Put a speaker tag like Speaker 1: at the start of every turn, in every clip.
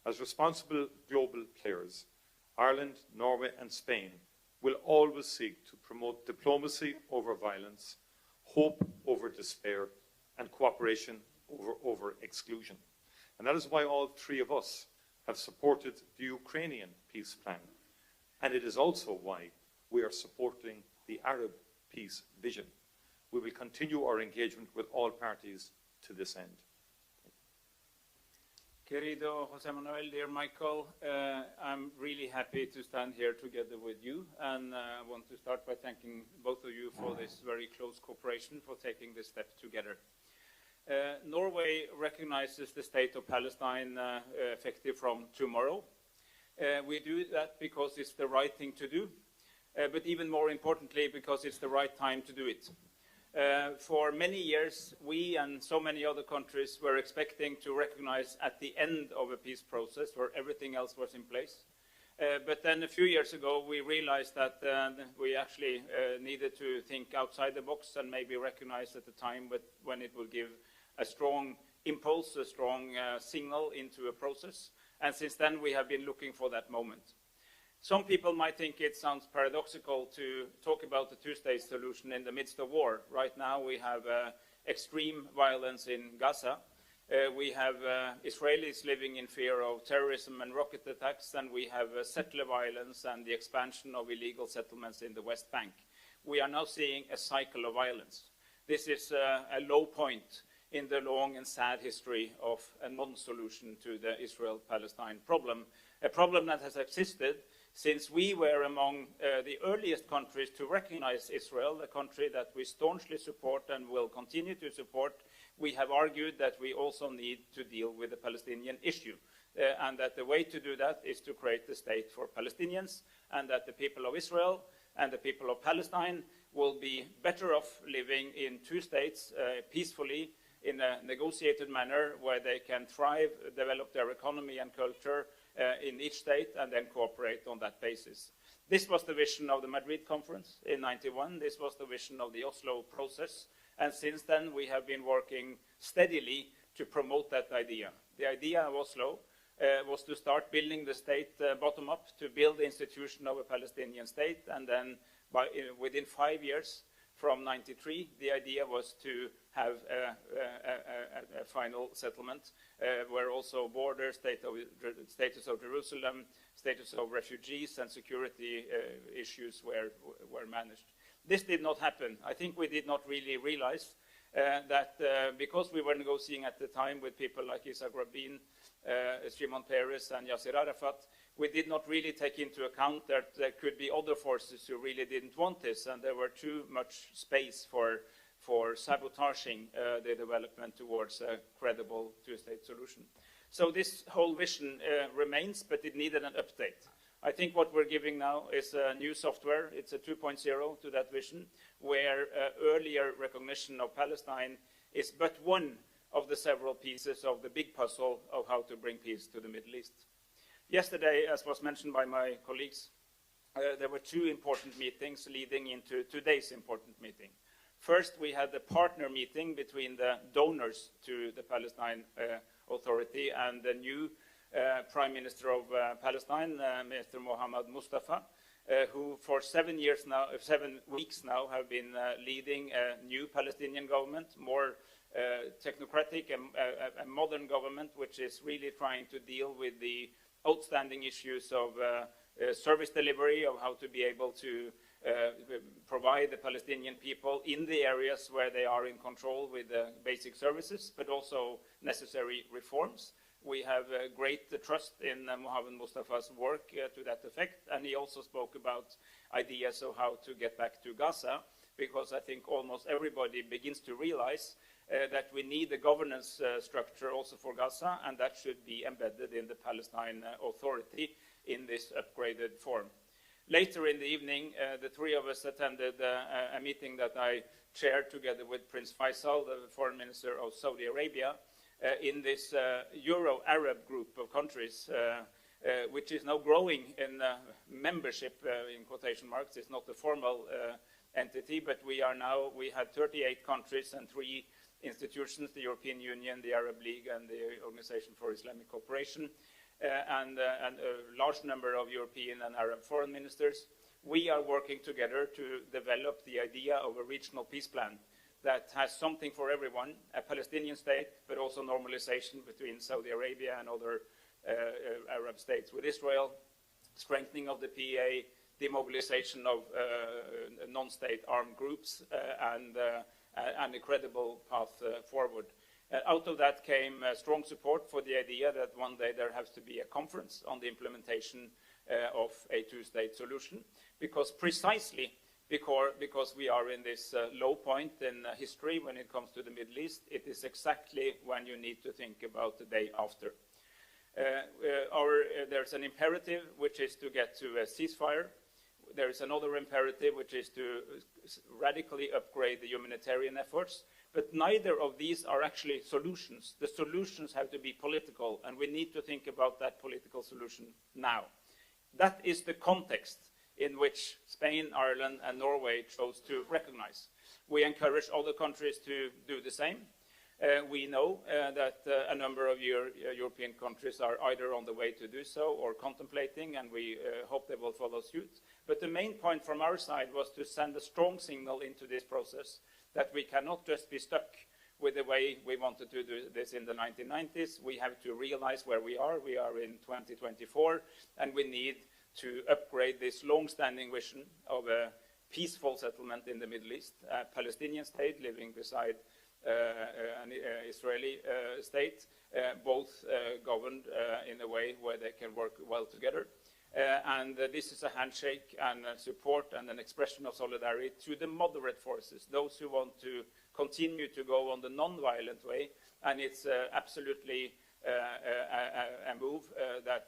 Speaker 1: As responsible global players, Ireland, Norway and Spain will always seek to promote diplomacy over violence, hope over despair, and cooperation over exclusion. And that is why all three of us have supported the Ukrainian peace plan. And it is also why we are supporting the Arab peace vision. We will continue our engagement with all parties to this end.
Speaker 2: Querido José Manuel, dear Michael, I'm really happy to stand here together with you, and I want to start by thanking both of you for this very close cooperation, for taking this step together. Norway recognizes the state of Palestine effective from tomorrow. We do that because it's the right thing to do, but even more importantly, because it's the right time to do it. For many years, we and so many other countries were expecting to recognize at the end of a peace process where everything else was in place. But then a few years ago, we realized that we actually needed to think outside the box and maybe recognize at the time when it will give a strong impulse, a strong signal into a process. And since then, we have been looking for that moment. Some people might think it sounds paradoxical to talk about the two-state solution in the midst of war. Right now, we have extreme violence in Gaza. We have Israelis living in fear of terrorism and rocket attacks, and we have settler violence and the expansion of illegal settlements in the West Bank. We are now seeing a cycle of violence. This is a low point in the long and sad history of a non-solution to the Israel-Palestine problem, a problem that has existed since we were among the earliest countries to recognize Israel, a country that we staunchly support and will continue to support. We have argued that we also need to deal with the Palestinian issue, and that the way to do that is to create a state for Palestinians, and that the people of Israel and the people of Palestine will be better off living in two states peacefully in a negotiated manner where they can thrive, develop their economy and culture in each state, and then cooperate on that basis. This was the vision of the Madrid conference in '91. This was the vision of the Oslo process. And since then, we have been working steadily to promote that idea. The idea of Oslo was to start building the state bottom up, to build the institution of a Palestinian state. And then within 5 years, from '93, the idea was to have a final settlement where also borders, status of Jerusalem, status of refugees, and security issues were managed. This did not happen. I think we did not really realize that because we were negotiating at the time with people like Isaac Rabin, Shimon Peres, and Yasser Arafat, we did not really take into account that there could be other forces who really didn't want this, and there were too much space for sabotaging the development towards a credible two-state solution. So this whole vision remains, but it needed an update. I think what we're giving now is a new software. It's a 2.0 to that vision, where earlier recognition of Palestine is but one of the several pieces of the big puzzle of how to bring peace to the Middle East. Yesterday, as was mentioned by my colleagues, there were two important meetings leading into today's important meeting. First, we had the partner meeting between the donors to the Palestine Authority and the new Prime Minister of Palestine, Mr. Mohammad Mustafa, who for 7 weeks now have been leading a new Palestinian government, more technocratic, a modern government, which is really trying to deal with the outstanding issues of service delivery, of how to be able to provide the Palestinian people in the areas where they are in control with basic services, but also necessary reforms. We have great trust in Mohammad Mustafa's work to that effect, and he also spoke about ideas of how to get back to Gaza, because I think almost everybody begins to realize that we need a governance structure also for Gaza, and that should be embedded in the Palestine Authority in this upgraded form. Later in the evening, the three of us attended a meeting that I chaired together with Prince Faisal, the foreign minister of Saudi Arabia, in this Euro-Arab group of countries, which is now growing in membership, in quotation marks. It's not a formal entity, but we had 38 countries and 3 institutions, the European Union, the Arab League, and the Organization for Islamic Cooperation, and a large number of European and Arab foreign ministers, we are working together to develop the idea of a regional peace plan that has something for everyone, a Palestinian state, but also normalization between Saudi Arabia and other Arab states with Israel, strengthening of the PA, demobilization of non-state armed groups, and a credible path forward. Out of that came strong support for the idea that one day there has to be a conference on the implementation of a two-state solution, because we are in this low point in history when it comes to the Middle East. It is exactly when you need to think about the day after. There's an imperative, which is to get to a ceasefire. There is another imperative, which is to radically upgrade the humanitarian efforts. But neither of these are actually solutions. The solutions have to be political, and we need to think about that political solution now. That is the context in which Spain, Ireland, and Norway chose to recognize. We encourage other countries to do the same. We know that a number of European countries are either on the way to do so or contemplating, and we hope they will follow suit. But the main point from our side was to send a strong signal into this process that we cannot just be stuck with the way we wanted to do this in the 1990s. We have to realize where we are. We are in 2024, and we need to upgrade this long-standing vision of a peaceful settlement in the Middle East, a Palestinian state living beside an Israeli state, both governed in a way where they can work well together. And this is a handshake and a support and an expression of solidarity to the moderate forces, those who want to continue to go on the non-violent way. And it's absolutely a move that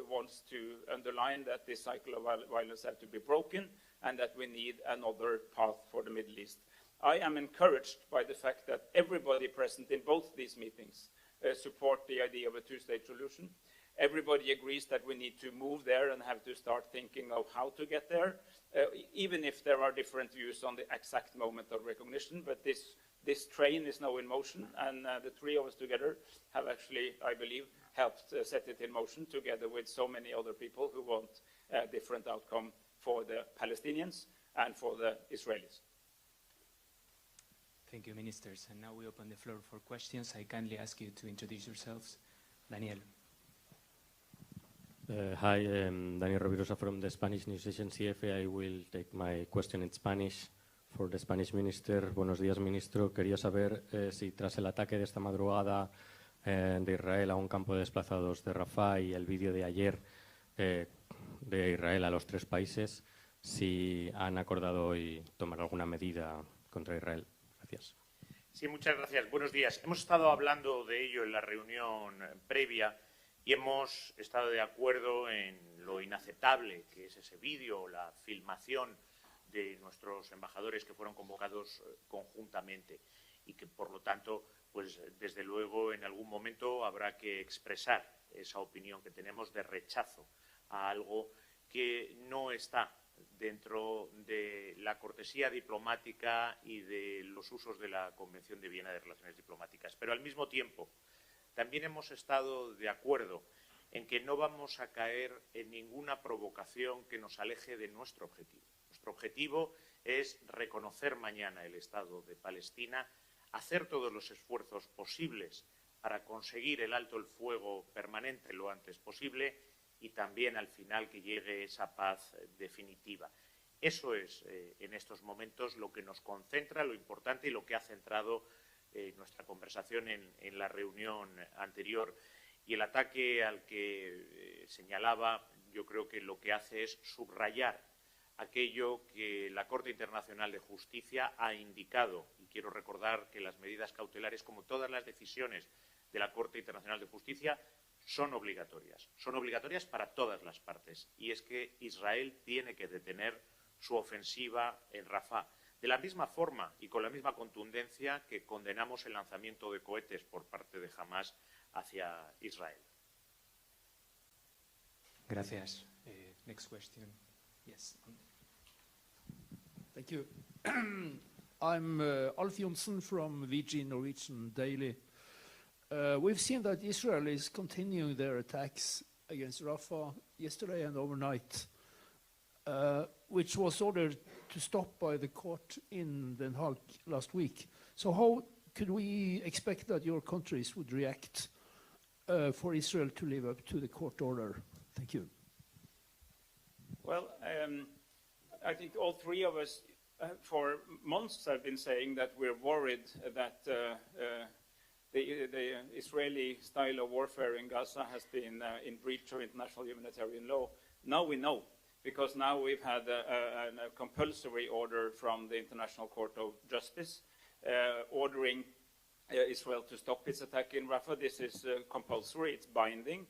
Speaker 2: wants to underline that this cycle of violence has to be broken and that we need another path for the Middle East. I am encouraged by the fact that everybody present in both these meetings support the idea of a two-state solution. Everybody agrees that we need to move there and have to start thinking of how to get there, even if there are different views on the exact moment of recognition. But this train is now in motion, and the three of us together have actually, I believe, helped set it in motion together with so many other people who want a different outcome for the Palestinians and for the Israelis.
Speaker 3: Thank you, ministers. And now we open the floor for questions. I kindly ask you to introduce yourselves. Daniel.
Speaker 4: Hi, Daniel Rovirosa from the Spanish news agency EFE. I will take my question in Spanish for the Spanish minister. Buenos días, ministro. Quería saber si tras el ataque de esta madrugada de Israel a un campo de desplazados de Rafah y el vídeo de ayer de Israel a los tres países, si han acordado hoy tomar alguna medida contra Israel. Gracias.
Speaker 5: Sí, muchas gracias. Buenos días. Hemos estado hablando de ello en la reunión previa y hemos estado de acuerdo en lo inaceptable que es ese vídeo, la filmación de nuestros embajadores que fueron convocados conjuntamente y que, por lo tanto, pues desde luego en algún momento habrá que expresar esa opinión que tenemos de rechazo a algo que no está dentro de la cortesía diplomática y de los usos de la Convención de Viena de Relaciones Diplomáticas. Pero al mismo tiempo también hemos estado de acuerdo en que no vamos a caer en ninguna provocación que nos aleje de nuestro objetivo. Nuestro objetivo es reconocer mañana el Estado de Palestina, hacer todos los esfuerzos posibles para conseguir el alto el fuego permanente lo antes posible y también al final que llegue esa paz definitiva. Eso es en estos momentos lo que nos concentra, lo importante y lo que ha centrado nuestra conversación en la reunión anterior. Y el ataque al que señalaba, yo creo que lo que hace es subrayar aquello que la Corte Internacional de Justicia ha indicado. Y quiero recordar que las medidas cautelares, como todas las decisiones de la Corte Internacional de Justicia, son obligatorias. Son obligatorias para todas las partes. Y es que Israel tiene que detener su ofensiva en Rafah. De la misma forma y con la misma contundencia que condenamos el lanzamiento de cohetes por parte de Hamas hacia Israel.
Speaker 3: Gracias. Next question. Yes.
Speaker 6: Thank you. I'm Alf Johnsen from VG Norwegian Daily. We've seen that Israel is continuing their attacks against Rafah yesterday and overnight, which was ordered to stop by the court in Den Haag last week. So how could we expect that your countries would react for Israel to live up to the court order? Thank you.
Speaker 2: Well, I think all three of us for months have been saying that we're worried that the Israeli style of warfare in Gaza has been in breach of international humanitarian law. Now we know, because now we've had a compulsory order from the International Court of Justice ordering Israel to stop its attack in Rafah. This is compulsory, it's binding,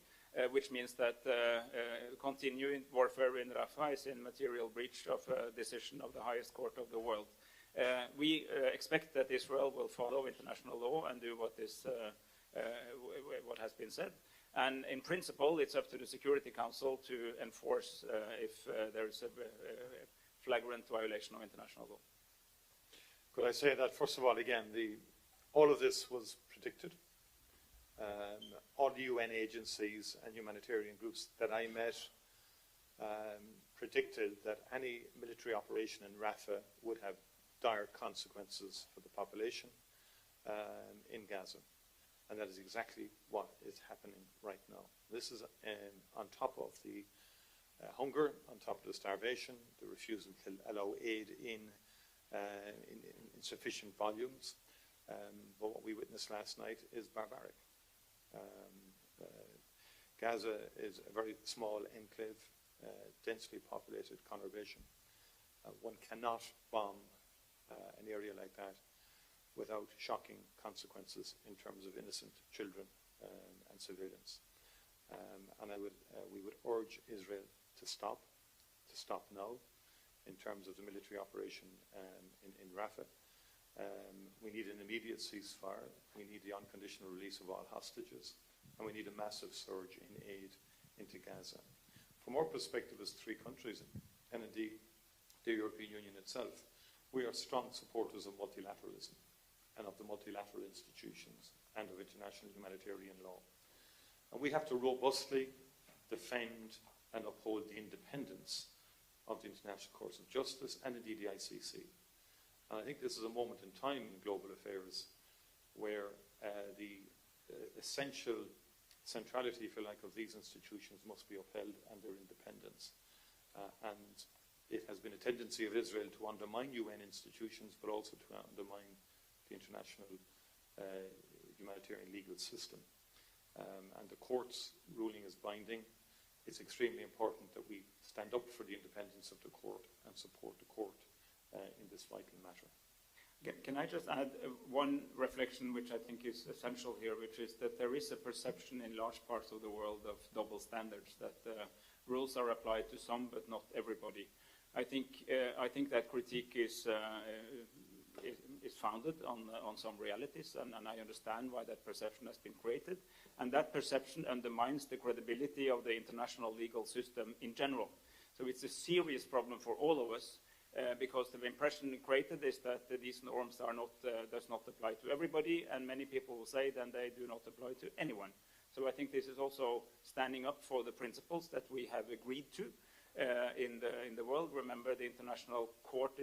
Speaker 2: which means that continuing warfare in Rafah is in material breach of a decision of the highest court of the world. We expect that Israel will follow international law and do what has been said. And in principle, it's up to the Security Council to enforce if there is a flagrant violation of international law.
Speaker 1: Could I say that, first of all, again, all of this was predicted. All the UN agencies and humanitarian groups that I met predicted that any military operation in Rafah would have dire consequences for the population in Gaza. And that is exactly what is happening right now. This is on top of the hunger, on top of the starvation, the refusal to allow aid in sufficient volumes. But what we witnessed last night is barbaric. Gaza is a very small enclave, densely populated conurbation. One cannot bomb an area like that without shocking consequences in terms of innocent children and civilians. And we would urge Israel to stop now in terms of the military operation in Rafah. We need an immediate ceasefire. We need the unconditional release of all hostages. And we need a massive surge in aid into Gaza. From our perspective as three countries, and indeed the European Union itself, we are strong supporters of multilateralism and of the multilateral institutions and of international humanitarian law. And we have to robustly defend and uphold the independence of the International Court of Justice and indeed the ICC. And I think this is a moment in time in global affairs where the essential centrality, if you like, of these institutions must be upheld and their independence. And it has been a tendency of Israel to undermine UN institutions, but also to undermine the international humanitarian legal system. And the court's ruling is binding. It's extremely important that we stand up for the independence of the court and support the court in this vital matter.
Speaker 2: Can I just add one reflection which I think is essential here, which is that there is a perception in large parts of the world of double standards, that rules are applied to some but not everybody. I think that critique is founded on some realities, and I understand why that perception has been created. And that perception undermines the credibility of the international legal system in general. So it's a serious problem for all of us, because the impression created is that these norms are not, does not apply to everybody, and many people will say then they do not apply to anyone. So I think this is also standing up for the principles that we have agreed to in the world. Remember, the International Court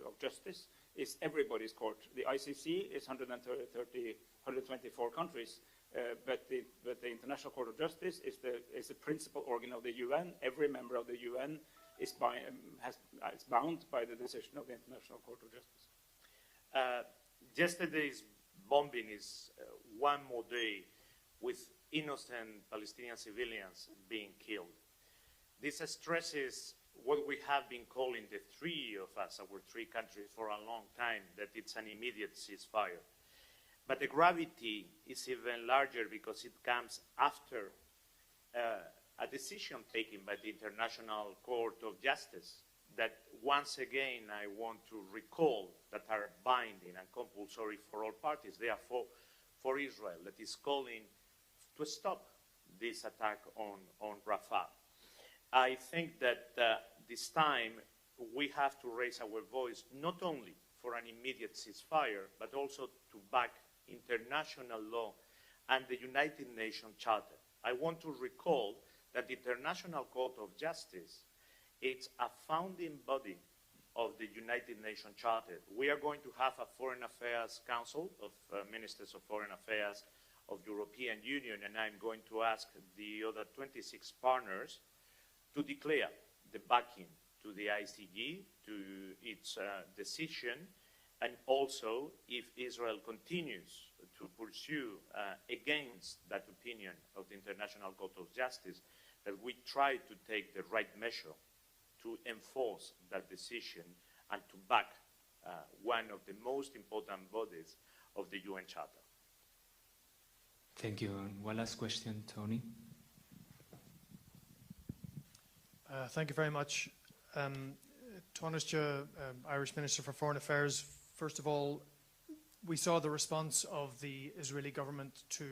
Speaker 2: of Justice is everybody's court. The ICC is 124 countries, but the International Court of Justice is the principal organ of the UN. Every member of the UN is bound by the decision of the International Court of Justice.
Speaker 5: Yesterday's bombing is one more day with innocent Palestinian civilians being killed. This stresses what we have been calling, the three of us, our three countries, for a long time, that it's an immediate ceasefire. But the gravity is even larger because it comes after a decision taken by the International Court of Justice that, once again, I want to recall, that are binding and compulsory for all parties, therefore for Israel, that is calling to stop this attack on Rafah. I think that this time we have to raise our voice not only for an immediate ceasefire, but also to back international law and the United Nations Charter. I want to recall that the International Court of Justice, it's a founding body of the United Nations Charter. We are going to have a Foreign Affairs Council of Ministers of Foreign Affairs of the European Union, and I'm going to ask the other 26 partners to declare the backing to the ICJ, to its decision, and also if Israel continues to pursue against that opinion of the International Court of Justice, that we try to take the right measure to enforce that decision and to back one of the most important bodies of the UN Charter.
Speaker 3: Thank you. And one last question, Tony.
Speaker 7: Thank you very much. Taoiseach, Irish Minister for Foreign Affairs, first of all, we saw the response of the Israeli government to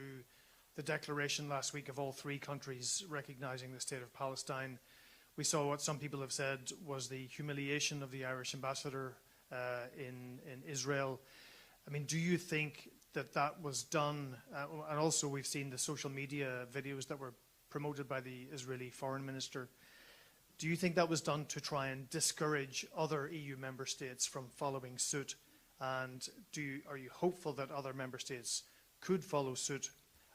Speaker 7: the declaration last week of all three countries recognising the state of Palestine. We saw what some people have said was the humiliation of the Irish ambassador in Israel. I mean, do you think that that was done? And also we've seen the social media videos that were promoted by the Israeli foreign minister. Do you think that was done to try and discourage other EU member states from following suit? And are you hopeful that other member states could follow suit?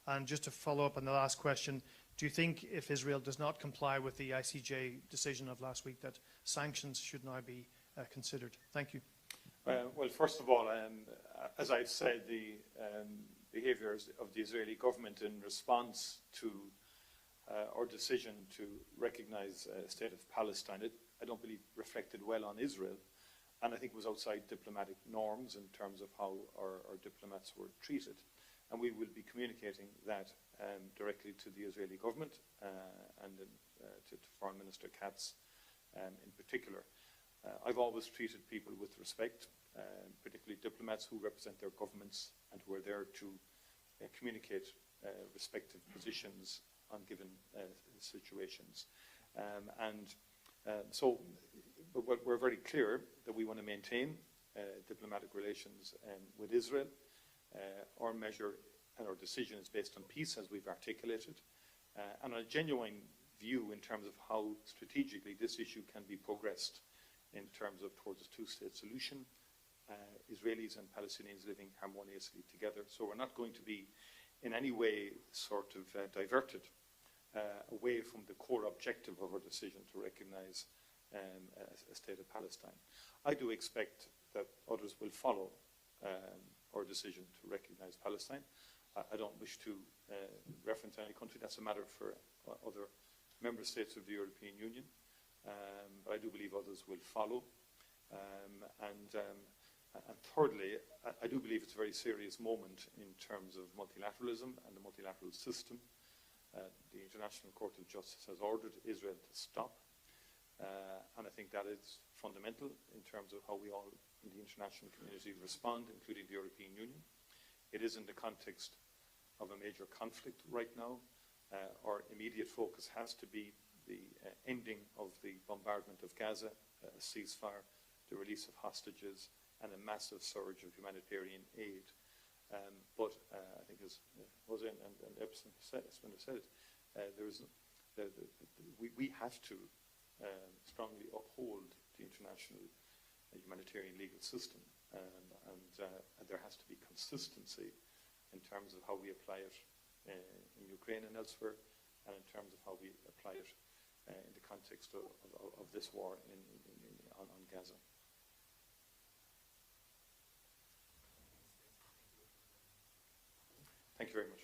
Speaker 7: And just to follow up on the last question, do you think if Israel does not comply with the ICJ decision of last week that sanctions should now be considered? Thank you.
Speaker 1: Well, first of all, as I've said, the behaviours of the Israeli government in response to our decision to recognise the state of Palestine, I don't believe reflected well on Israel, and I think was outside diplomatic norms in terms of how our diplomats were treated. And we will be communicating that directly to the Israeli government and to Foreign Minister Katz in particular. I've always treated people with respect, particularly diplomats who represent their governments and who are there to communicate respective positions on given situations. So we're very clear that we want to maintain diplomatic relations with Israel. Our measure and our decision is based on peace, as we've articulated, and a genuine view in terms of how strategically this issue can be progressed in terms of towards a two-state solution, Israelis and Palestinians living harmoniously together. So we're not going to be in any way sort of diverted away from the core objective of our decision to recognise a state of Palestine. I do expect that others will follow our decision to recognise Palestine. I don't wish to reference any country. That's a matter for other member states of the European Union. But I do believe others will follow. And thirdly, I do believe it's a very serious moment in terms of multilateralism and the multilateral system. The International Court of Justice has ordered Israel to stop. And I think that is fundamental in terms of how we all in the international community respond, including the European Union. It is in the context of a major conflict right now. Our immediate focus has to be the ending of the bombardment of Gaza, a ceasefire, the release of hostages, and a massive surge of humanitarian aid. But I think as Jose and Espen said it, we have to strongly uphold the international humanitarian legal system, and there has to be consistency in terms of how we apply it in Ukraine and elsewhere, and in terms of how we apply it in the context of this war on Gaza. Thank you very much.